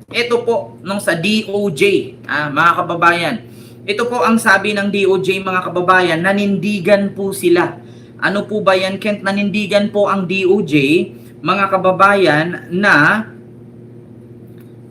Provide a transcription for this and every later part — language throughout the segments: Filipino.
ito po nung sa DOJ, mga kababayan. Ito po ang sabi ng DOJ, mga kababayan, nanindigan po sila. Ano po ba yan, Kent? Nanindigan po ang DOJ, mga kababayan, na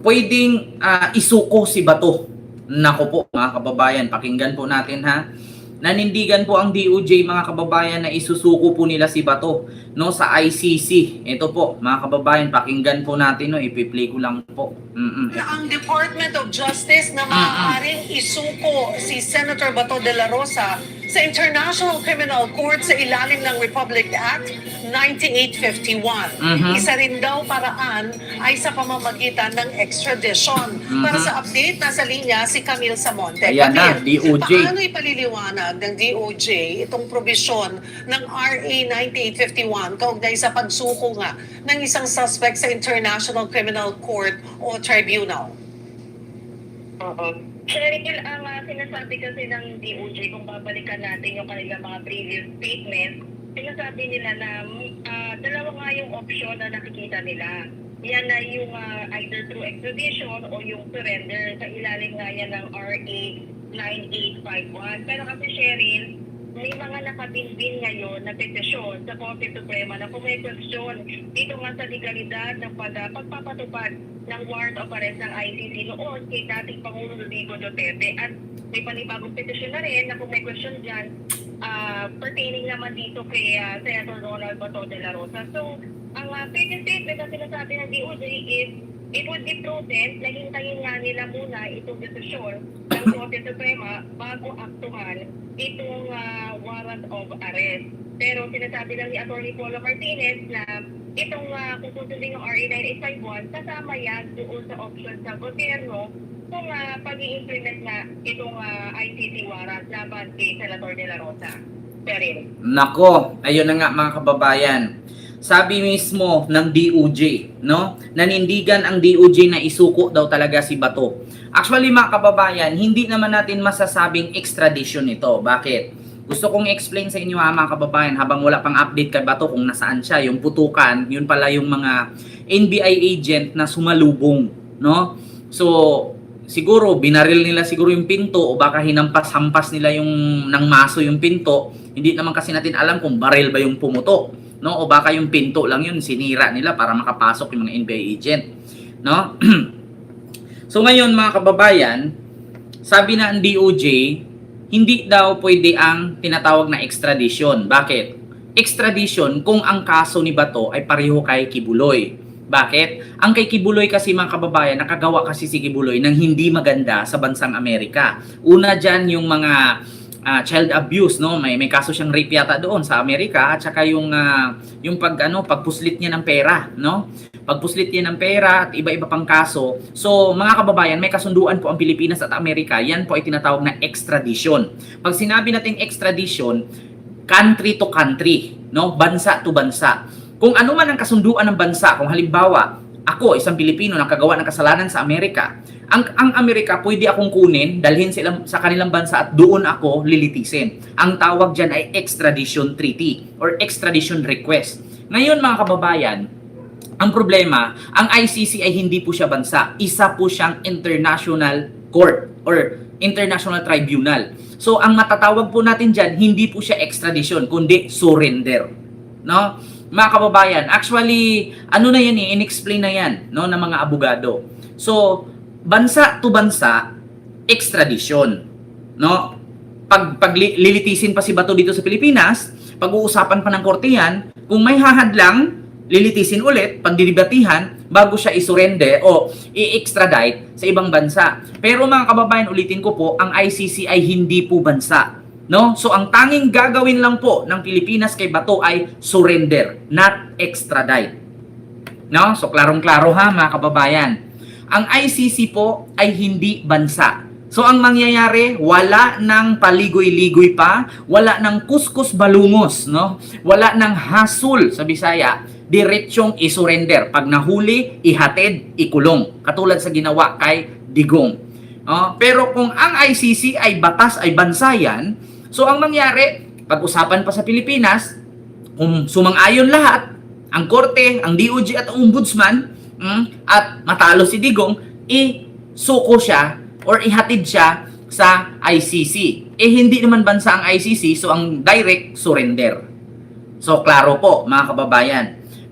pwedeng isuko si Bato. Nako po, mga kababayan, pakinggan po natin ha. Nanindigan po ang DOJ, mga kababayan, na isusuko po nila si Bato, no, sa ICC. Ito po, mga kababayan, pakinggan po natin, no, ipi-play ko lang po. Ang Department of Justice na maaaring isuko si Senator Bato de la Rosa sa International Criminal Court sa ilalim ng Republic Act 9851. Isa rin daw paraan ay sa pamamagitan ng extradition. Para sa update, nasa linya si Camille Samonte. Ayan na, DOJ. Paano ipaliliwanag ng DOJ itong probisyon ng RA 9851 kaugnay sa pagsuko nga ng isang suspect sa International Criminal Court o Tribunal? Cheryl, ang sinasabi kasi ng DOJ, kung babalikan natin yung kanilang mga previous statements, sinasabi nila na dalawa nga yung option na nakikita nila. Yan na yung either through extradition o yung surrender. Sa ilalim nga yan ng RA 9851. Pero kasi Cheryl, may mga nakabinbin ngayon na petisyon sa Korte Suprema na kumekwestiyon dito nga sa legalidad ng pagpapatupad ng warrant of arrest ng ICC noon kay dating Pangulong Rodrigo Duterte. At may panibagong petisyon na rin na kumekwestiyon dyan pertaining naman dito kay Senator Ronald Bato de la Rosa. So, ang previous statement na sinasabi ng DOJ is it would be prudent na hintayin nga nila muna itong desisyon ng Korte Suprema bago aktuhan itong warrant of arrest. Pero sinasabi lang ni Atty. Polo Martinez na itong kung susundin ng RA 9851, kasama yan doon sa option sa gobyerno kung pag-i-implement na itong ICC warrant laban kay Senator de la Rosa. Cheryl. Nako, ayun na nga, mga kababayan. Sabi mismo ng DOJ, no? Nanindigan ang DOJ na isuko daw talaga si Bato. Actually, mga kababayan, hindi naman natin masasabing extradition ito. Bakit? Gusto kong explain sa inyo, mga kababayan, habang wala pang update kay Bato kung nasaan siya, yung putukan, yun pala yung mga NBI agent na sumalubong, no? So, siguro binaril nila siguro yung pinto o baka hinampas-hampas nila yung ng maso yung pinto. Hindi naman kasi natin alam kung baril ba yung pumutok, no? O baka yung pinto lang yun sinira nila para makapasok yung mga NBI agent, no? So ngayon, mga kababayan, sabi na ang DOJ, hindi daw pwede ang tinatawag na extradition. Bakit? Extradition kung ang kaso ni Bato ay pareho kay Kibuloy. Bakit? Ang kay Kibuloy kasi, mga kababayan, nakagawa kasi si Kibuloy ng hindi maganda sa bansang Amerika. Una dyan yung mga child abuse, no? May kaso siyang rape yata doon sa Amerika, at saka yung pagpuslit niya ng pera, no? Pagpuslit niya ng pera at iba-iba pang kaso. So, mga kababayan, may kasunduan po ang Pilipinas at Amerika. Yan po ay tinatawag na extradition. Pag sinabi nating extradition, country to country, no? Bansa to bansa. Kung ano man ang kasunduan ng bansa, kung halimbawa, ako, isang Pilipino, nakagawa ng kasalanan sa Amerika, ang Amerika, pwede akong kunin, dalhin sila sa kanilang bansa at doon ako lilitisin. Ang tawag dyan ay extradition treaty or extradition request. Ngayon, mga kababayan, ang problema, ang ICC ay hindi po siya bansa. Isa po siyang international court or international tribunal. So, ang matatawag po natin dyan, hindi po siya extradition, kundi surrender. No? Mga kababayan, actually, ano na yan in-explain na yan, no, ng mga abogado. So, bansa to bansa, extradition. No? Pag lilitisin pa si Bato dito sa Pilipinas, pag-uusapan pa ng korte yan, kung may hahadlang, lilitisin ulit, pagdidibatihan, bago siya isurrender o i-extradite sa ibang bansa. Pero mga kababayan, ulitin ko po, ang ICC ay hindi po bansa. No? So ang tanging gagawin lang po ng Pilipinas kay Bato ay surrender, not extradite. No? So klarong-klaro ha, mga kababayan. Ang ICC po ay hindi bansa. So ang mangyayari, wala ng paligoy-ligoy pa, wala ng kuskus balungos, no? Wala ng hasul sa Bisaya, diretsong isurrender. Pag nahuli, ihatid, ikulong. Katulad sa ginawa kay Digong. Pero kung ang ICC ay batas, ay bansa yan, so ang mangyari, pag-usapan pa sa Pilipinas, kung sumang-ayon lahat, ang korte, ang DOJ at ang ombudsman, at matalo si Digong, isuko siya or ihatid siya sa ICC. Hindi naman bansa ang ICC, so ang direct surrender. So, klaro po, mga kababayan.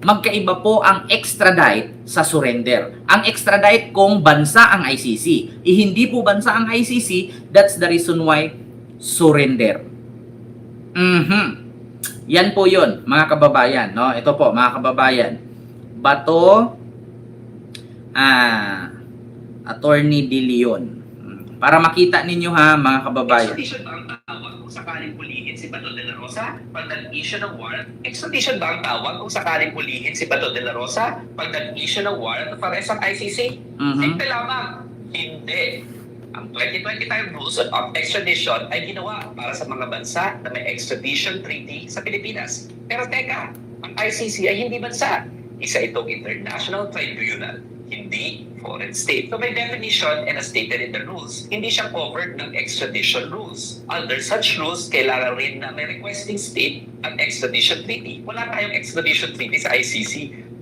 Magkaiba po ang extradite sa surrender. Ang extradite kung bansa ang ICC. Hindi po bansa ang ICC, that's the reason why surrender. Yan po yun, mga kababayan. No? Ito po, mga kababayan. Bato, Attorney De Leon. Para makita ninyo ha, mga kababayan. Extradition ba ang tawag kung sakaling pulihin si Bato de la Rosa pag nag-issue ng warrant? Extradition ba ang tawag kung sakaling pulihin si Bato de la Rosa pag nag-issue ng warrant of arrest ang ICC? Simple lamang. Hindi. Ang 2025 Rules of Extradition ay ginawa para sa mga bansa na may extradition treaty sa Pilipinas. Pero teka, ang ICC ay hindi bansa. Isa itong international tribunal, hindi foreign state. So by definition and as stated in the rules, hindi siya covered ng extradition rules. Under such rules, kailangan rin na may requesting state ang extradition treaty. Wala tayong extradition treaty sa ICC,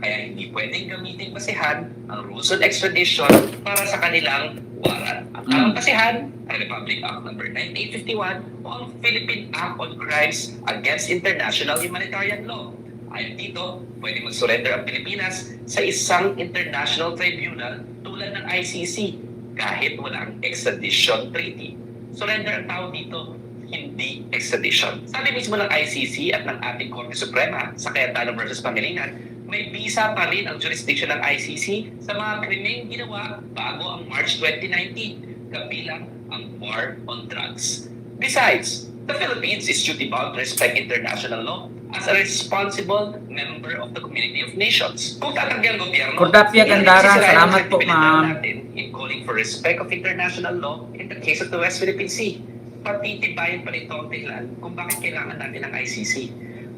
kaya hindi pwedeng gamitin basihan ang rules on extradition para sa kanilang warrant. Ang tamang basihan ay Republic Act No. 9851 o ang Philippine Act on Crimes Against International Humanitarian Law. Ayon dito, pwede mag-surrender ang Pilipinas sa isang international tribunal tulad ng ICC kahit walang extradition treaty. Surrender ang tawag dito, hindi extradition. Sabi mismo ng ICC at ng ating Korte Suprema sa Cayetano versus Pangilinan, may visa pa rin ang jurisdiction ng ICC sa mga krimeng ginawa bago ang March 2019, kabilang ang war on drugs. Besides, the Philippines is duty-bound to respect international law as a responsible member of the community of nations. Kung tatanggi ang gobyerno, Cordapia Gandara, salamat po, ma'am. In calling for respect of international law in the case of the West Philippine Sea. Patitibayan pa nito ang dahilan kung bakit kailangan natin ng ICC.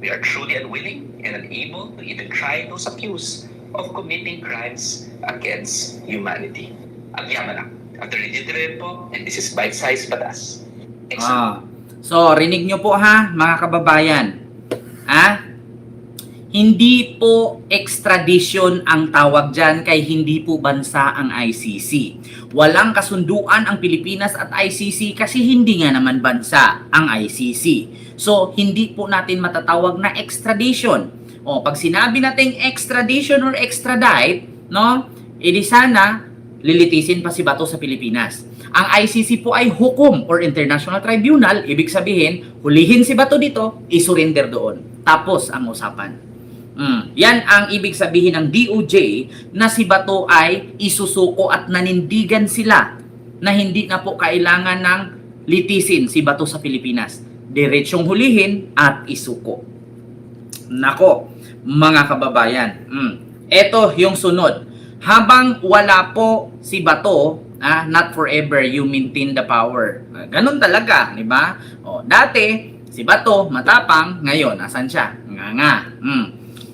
We are truly unwilling and unable to even try those accused of committing crimes against humanity. Agyaman lang. Attorney Duterte po, and this is Bite-Size Batas. So, rinig nyo po ha, mga kababayan. Hindi po extradition ang tawag dyan kay hindi po bansa ang ICC. Walang kasunduan ang Pilipinas at ICC kasi hindi nga naman bansa ang ICC. So, hindi po natin matatawag na extradition. Pag sinabi nating extradition or extradite, no, edi sana lilitisin pa si Bato sa Pilipinas. Ang ICC po ay hukom or International Tribunal, ibig sabihin, hulihin si Bato dito, isurrender doon. Tapos ang usapan. Yan ang ibig sabihin ng DOJ na si Bato ay isusuko at nanindigan sila na hindi na po kailangan ng litisin si Bato sa Pilipinas. Diretsong hulihin at isuko. Nako, mga kababayan. Ito yung sunod. Habang wala po si Bato, not forever you maintain the power. Ganun talaga, di ba? Dati, si Bato, matapang, ngayon, asan siya? Nga.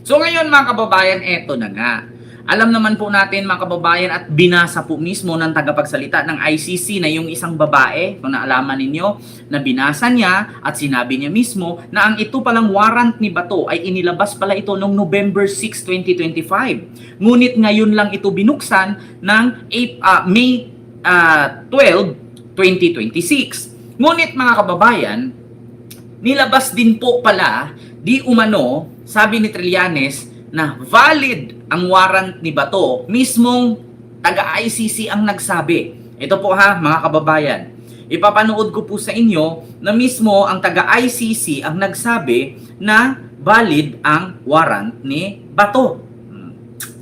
So ngayon mga kababayan, eto na nga. Alam naman po natin mga kababayan at binasa po mismo ng tagapagsalita ng ICC na yung isang babae, kung naalaman ninyo, na binasa niya at sinabi niya mismo na ang ito palang warrant ni Bato ay inilabas pala ito noong November 6, 2025. Ngunit ngayon lang ito binuksan ng May 12, 2026. Ngunit mga kababayan, nilabas din po pala, di umano, sabi ni Trillanes, na valid ang warrant ni Bato, mismong taga-ICC ang nagsabi. Ito po ha, mga kababayan. Ipapanood ko po sa inyo na mismo ang taga-ICC ang nagsabi na valid ang warrant ni Bato.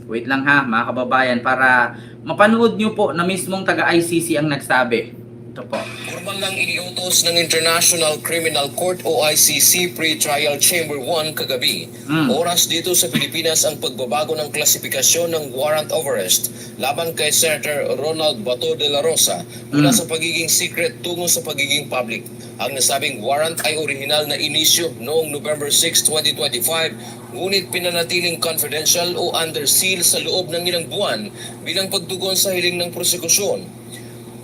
Wait lang ha, mga kababayan, para mapanood nyo po na mismong taga-ICC ang nagsabi. Ito po. Formal lang iniutos ng International Criminal Court o ICC Pre-Trial Chamber 1 kagabi. Oras dito sa Pilipinas ang pagbabago ng klasifikasyon ng warrant of arrest laban kay Senator Ronald Bato de la Rosa mula sa pagiging secret tungo sa pagiging public. Ang nasabing warrant ay orihinal na inisyo noong November 6, 2025, ngunit pinanatiling confidential o under seal sa loob ng ilang buwan bilang pagtugon sa hiling ng prosekusyon.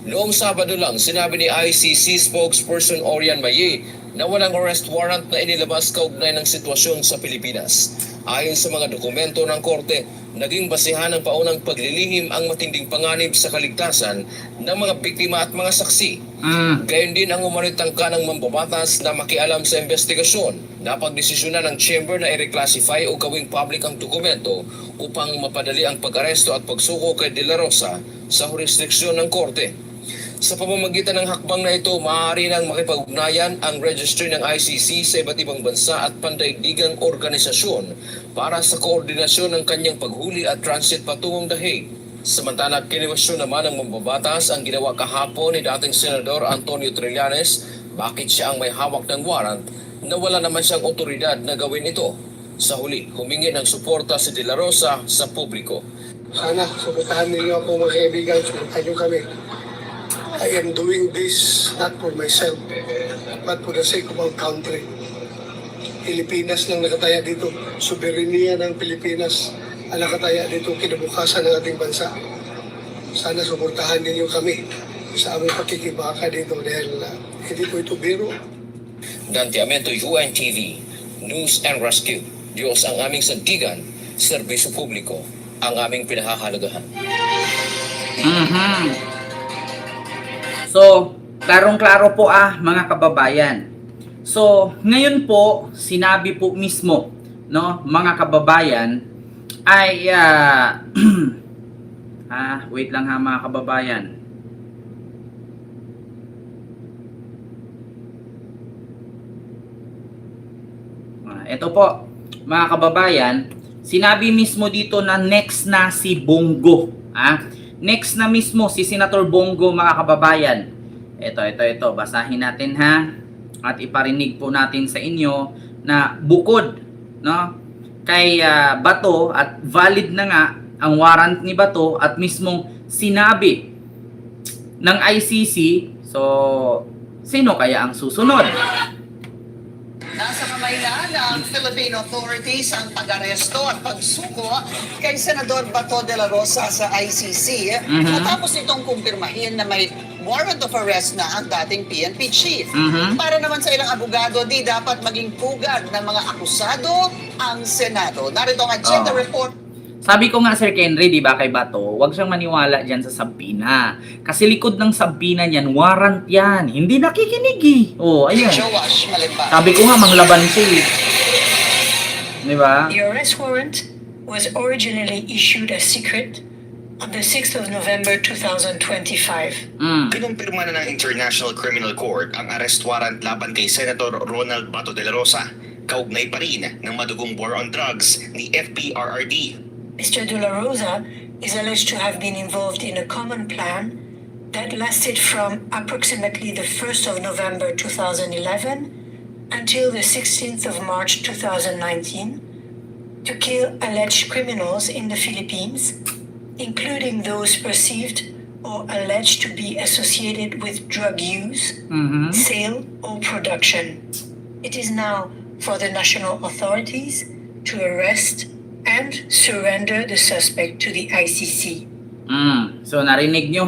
Noong Sabado lang, sinabi ni ICC spokesperson Orian Maye na walang arrest warrant na inilabas kaugnay ng sitwasyon sa Pilipinas. Ayon sa mga dokumento ng korte, naging basihan ng paunang paglilihim ang matinding panganib sa kaligtasan ng mga biktima at mga saksi. Gayon din ang umanitangka ng mambabatas na makialam sa investigasyon. Napagdesisyonan ng Chamber na i-reclassify o gawing public ang dokumento upang mapadali ang pag-aresto at pagsuko kay De La Rosa sa jurisdiksyon ng korte. Sa pamamagitan ng hakbang na ito, maaari nang makipag-ugnayan ang registry ng ICC sa iba't ibang bansa at pandaigdigang organisasyon para sa koordinasyon ng kanyang paghuli at transit patungong The Hague. Samantala, kiniwestiyon naman ng mambabatas ang ginawa kahapon ni dating Senador Antonio Trillanes bakit siya ang may hawak ng warrant na wala naman siyang otoridad na gawin ito. Sa huli, humingi ng suporta si De La Rosa sa publiko. Sana suportahan ninyo ako mga kaibigan, suportahan niyo kami. I am doing this not for myself, but for the sake of our country. Pilipinas lang nakataya dito. Soberenya ng Pilipinas ang nakataya dito, kinabukasan ng ating bansa. Sana suportahan ninyo kami sa aming pakikibaka dito dahil hindi po ito biro. Dante Amento, UNTV, News and Rescue. Diyos ang aming sandigan, serbisyo publiko, ang aming pinahahalagahan. So, klarong-klaro po mga kababayan. So, ngayon po, sinabi po mismo, no, mga kababayan, ay, wait lang mga kababayan. Ito po, mga kababayan, sinabi mismo dito na next na si Bongo. Next na mismo si Senator Bongo, mga kababayan. Ito, basahin natin at iparinig po natin sa inyo na bukod, no, kay Bato at valid na nga ang warrant ni Bato at mismong sinabi ng ICC, so sino kaya ang susunod? Nasa kamay na ng Philippine authorities ang pag-aresto at pagsuko kay Senador Bato de la Rosa sa ICC matapos itong kumpirmahin na may warrant of arrest na ang dating PNP chief. Para naman sa ilang abogado, di dapat maging pugad ng mga akusado ang Senado. Narito ang agenda report. Sabi ko nga, Sir Kenry, di ba, kay Bato, huwag siyang maniwala dyan sa sabina. Kasi likod ng sabina niyan, warrant yan. Hindi nakikinig ayan. Joash Malimba. Sabi ko nga, manglaban siya Di ba? The arrest warrant was originally issued as secret on the 6th of November 2025. Kinumpirma na ng International Criminal Court ang arrest warrant laban kay Senator Ronald Bato de la Rosa. Kaugnay pa rin ng madugong war on drugs ni FPRRD. Mr. De La Rosa is alleged to have been involved in a common plan that lasted from approximately the 1st of November 2011 until the 16th of March 2019 to kill alleged criminals in the Philippines, including those perceived or alleged to be associated with drug use, sale, or production. It is now for the national authorities to arrest and surrender the suspect to the ICC. So narinig nyo